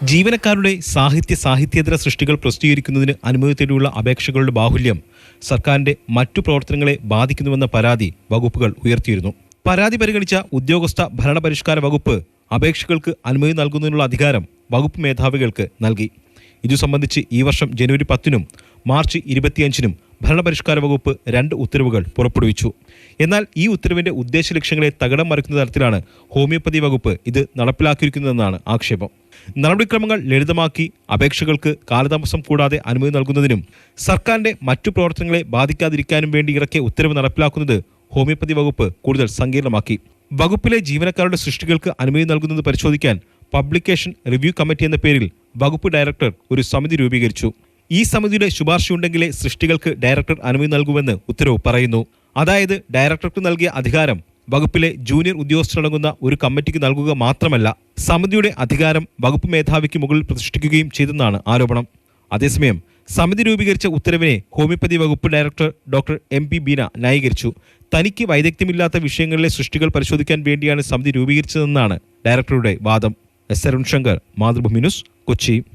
ജീവനക്കാരുടെ സാഹിത്യേതര സൃഷ്ടികൾ പ്രസിദ്ധീകരിക്കുന്നതിന് അനുമതി തേടിയുള്ള അപേക്ഷകളുടെ ബാഹുല്യം സർക്കാരിന്റെ മറ്റു പ്രവർത്തനങ്ങളെ ബാധിക്കുന്നുവെന്ന പരാതി വകുപ്പുകൾ ഉയർത്തിയിരുന്നു. പരാതി പരിഗണിച്ച ഉദ്യോഗസ്ഥ ഭരണപരിഷ്കാര വകുപ്പ് അപേക്ഷകൾക്ക് അനുമതി നൽകുന്നതിനുള്ള അധികാരം വകുപ്പ് മേധാവികൾക്ക് നൽകി. ഇതു സംബന്ധിച്ച് ഈ വർഷം ജനുവരി 10-നും മാർച്ച് 25-നും ഭരണപരിഷ്കാര വകുപ്പ് 2 ഉത്തരവുകൾ പുറപ്പെടുവിച്ചു. എന്നാൽ ഈ ഉത്തരവിന്റെ ഉദ്ദേശ ലക്ഷ്യങ്ങളെ തകിടം മറിക്കുന്ന തരത്തിലാണ് ഹോമിയോപ്പതി വകുപ്പ് ഇത് നടപ്പിലാക്കിയിരിക്കുന്നതെന്നാണ് ആക്ഷേപം. നടപടിക്രമങ്ങൾ ലളിതമാക്കി അപേക്ഷകൾക്ക് കാലതാമസം കൂടാതെ അനുമതി നൽകുന്നതിനും സർക്കാരിന്റെ മറ്റു പ്രവർത്തനങ്ങളെ ബാധിക്കാതിരിക്കാനും വേണ്ടി ഇറക്കിയ ഉത്തരവ് നടപ്പിലാക്കുന്നത് ഹോമിയോപ്പതി വകുപ്പ് കൂടുതൽ സങ്കീർണമാക്കി. വകുപ്പിലെ ജീവനക്കാരുടെ സൃഷ്ടികൾക്ക് അനുമതി നൽകുന്നത് പരിശോധിക്കാൻ പബ്ലിക്കേഷൻ റിവ്യൂ കമ്മിറ്റി എന്ന പേരിൽ വകുപ്പ് ഡയറക്ടർ ഒരു സമിതി രൂപീകരിച്ചു. ഈ സമിതിയുടെ ശുപാർശയുണ്ടെങ്കിലേ സൃഷ്ടികൾക്ക് ഡയറക്ടർ അനുമതി നൽകുമെന്ന് ഉത്തരവ് പറയുന്നു. അതായത് ഡയറക്ടർക്ക് നൽകിയ അധികാരം വകുപ്പിലെ ജൂനിയർ ഉദ്യോഗസ്ഥരടങ്ങുന്ന ഒരു കമ്മിറ്റിക്ക് നൽകുക മാത്രമല്ല, സമിതിയുടെ അധികാരം വകുപ്പ് മേധാവിക്ക് മുകളിൽ പ്രതിഷ്ഠിക്കുകയും ചെയ്തെന്നാണ് ആരോപണം. അതേസമയം സമിതി രൂപീകരിച്ച ഉത്തരവിനെ ഹോമിയോപ്പതി വകുപ്പ് ഡയറക്ടർ ഡോക്ടർ MP ബീന ന്യായീകരിച്ചു. തനിക്ക് വൈദഗ്ധ്യമില്ലാത്ത വിഷയങ്ങളിലെ സൃഷ്ടികൾ പരിശോധിക്കാൻ വേണ്ടിയാണ് സമിതി രൂപീകരിച്ചതെന്നാണ് ഡയറക്ടറുടെ വാദം. S Arun Shankar, Mathrubhumi news, Kochi.